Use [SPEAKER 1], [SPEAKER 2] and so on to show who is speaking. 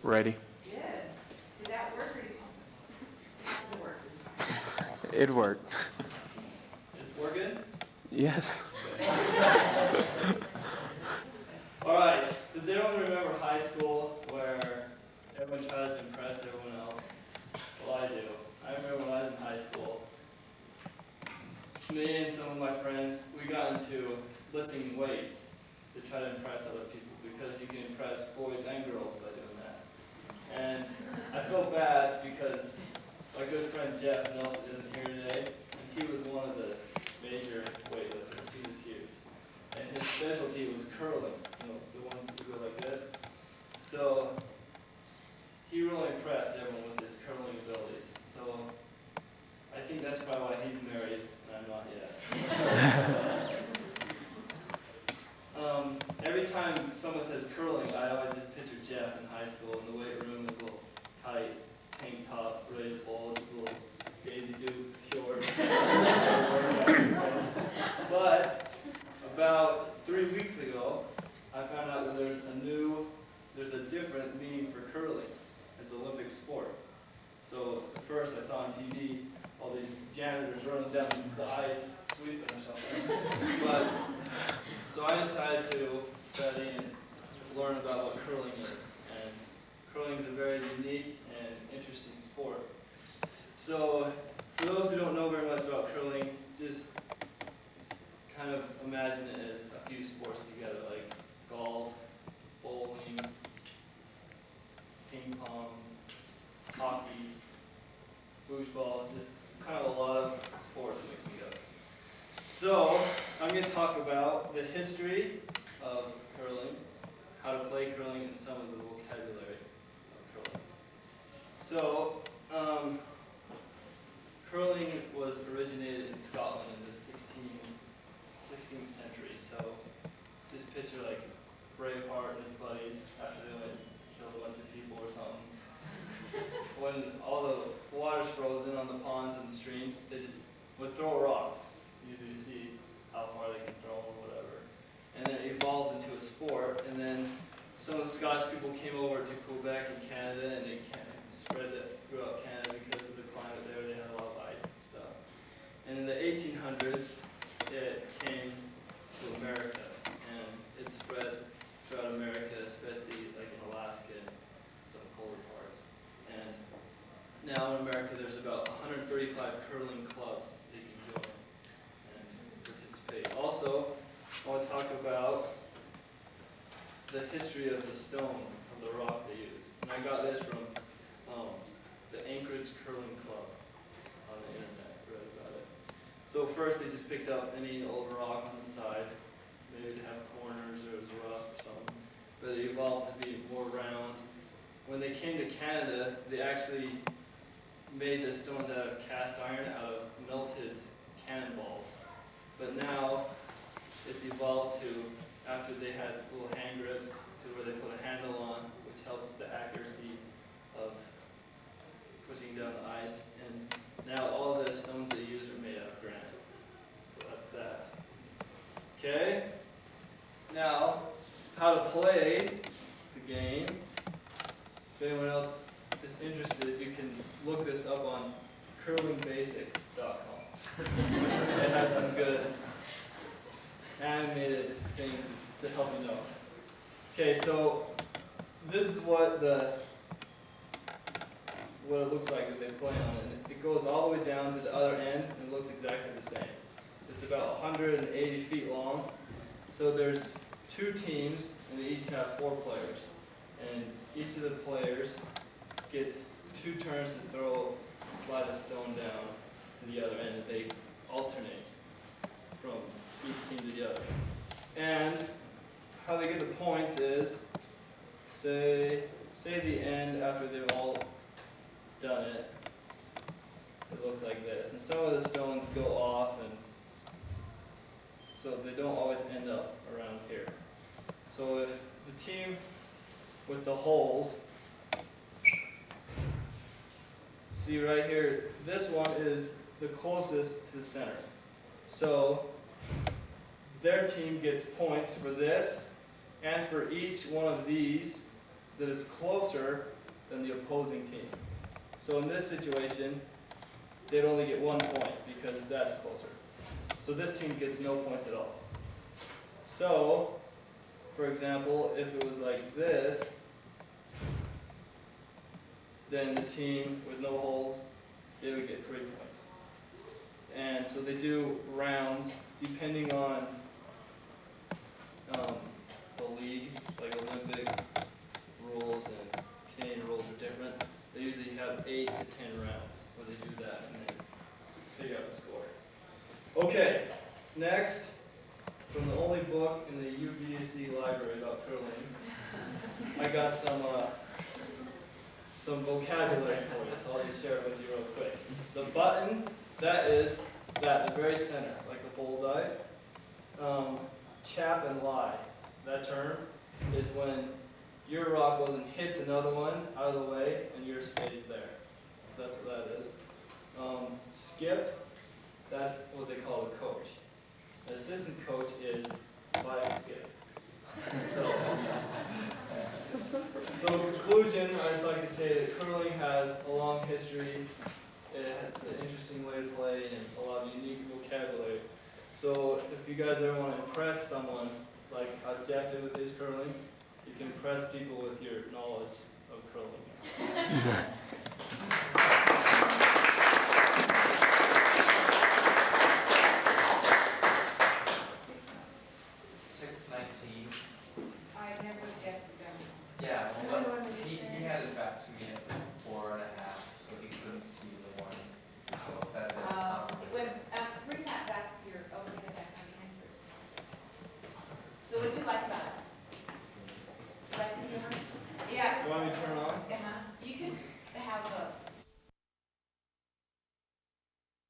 [SPEAKER 1] Ready.
[SPEAKER 2] Good. Did that work or did you just have to work this time?
[SPEAKER 1] It worked.
[SPEAKER 3] Is it working?
[SPEAKER 1] Yes.
[SPEAKER 3] All right. Does anyone remember high school where everyone tries to impress everyone else? Well, I do. I remember when I was in high school, me and some of my friends, we got into lifting weights to try to impress other people because you can impress boys and girls by doing that. And I feel bad because my good friend Jeff Nelson isn't here today, and he was one of the major weightlifters. He was huge. And his specialty was curling, the one you go like this. So he really impressed everyone with his curling abilities. So I think that's probably why he's married and I'm not yet. Every time someone says curling, I always just picture Jeff in high school in the weight room, his little tight tank top, ready to bowl, his little Daisy Duke shorts. But about 3 weeks ago, I found out that there's a different meaning for curling. It's an Olympic sport. So at first I saw on TV all these janitors running down the ice, sweeping or something. So I decided to study and learn about what curling is. And curling is a very unique and interesting sport. So for those who don't know very much about curling, just kind of imagine it as a few sports together, like golf, bowling, ping pong, hockey, foosball. It's just kind of a lot of sports mixed together. So I'm going to talk about the history of curling, how to play curling, and some of the vocabulary of curling. So curling was originated in Scotland in the 16th century. So just picture like Braveheart and his buddies after they went and killed a bunch of people or something. When all the water's frozen on the ponds and streams, they just would throw rocks, usually to see how far they can throw them or whatever. And then it evolved into a sport, and then some of the Scottish people came over to Quebec and Canada, and they spread it throughout Canada because of the climate there. They had a lot of ice and stuff. And in the 1800s, it came to America, and it spread throughout America, especially like in Alaska and some colder parts. And now in America, there's about 135 curling clubs that you can join and participate. Also, I want to talk about the history of the stone, of the rock they use. And I got this from the Anchorage Curling Club on the internet. I read about it. So first, they just picked up any old rock on the side. Maybe to have corners or it was rough or something. But it evolved to be more round. When they came to Canada, they actually made the stones out of cast iron, out of melted cannonballs. But now it's evolved to, after they had little hand grips, to where they put a handle on, which helps with the accuracy of pushing down the ice. And now all the stones they use are made out of granite. So that's that. Okay? Now, how to play the game. If anyone else is interested, you can look this up on curlingbasics.com. It has some good animated things to help you know. Okay, so this is what it looks like that they play on it. It goes all the way down to the other end and it looks exactly the same. It's about 180 feet long. So there's 2 teams and they each have 4 players. And each of the players gets 2 turns to slide a stone down to the other end. They alternate from each team to the other. And how they get the points is, say the end after they've all done it. It looks like this. And some of the stones go off, and so they don't always end up around here. So if the team with the holes, see right here, this one is the closest to the center. So their team gets points for this, and for each one of these that is closer than the opposing team. So in this situation, they'd only get 1 point because that's closer. So this team gets no points at all. So, for example, if it was like this, then the team with no holes, they would get 3 points. And so they do rounds depending on the league, like Olympic rules and Canadian rules are different. They usually have 8 to 10 rounds where they do that and then figure out the score. Okay, next, from the only book in the UVSC library about curling, I got some vocabulary for you, so I'll just share it with you real quick. The button, that is that, the very center, like the bullseye. Chap and lie, that term is when your rock goes and hits another one out of the way and yours stays there. That's what that is. Skip, that's what they call a coach. An assistant coach is vice skip. So in conclusion, I just like to say that curling has a long history. It's an interesting way to play and a lot of unique vocabulary. So if you guys ever want to impress someone, like how objective is curling, you can impress people with your knowledge of curling.
[SPEAKER 1] 619.
[SPEAKER 2] I never guessed them.
[SPEAKER 1] Yeah,
[SPEAKER 2] I
[SPEAKER 1] well,
[SPEAKER 2] don't know what
[SPEAKER 1] he
[SPEAKER 2] it is.
[SPEAKER 1] had his back to me at 4.5, so he couldn't see the warning. So that's a
[SPEAKER 2] When,
[SPEAKER 1] consequence.
[SPEAKER 2] bring that back here, oh, bring it back on hand first. So what do you like about it? Like the camera? Yeah.
[SPEAKER 3] You want me to turn on?
[SPEAKER 2] You can have a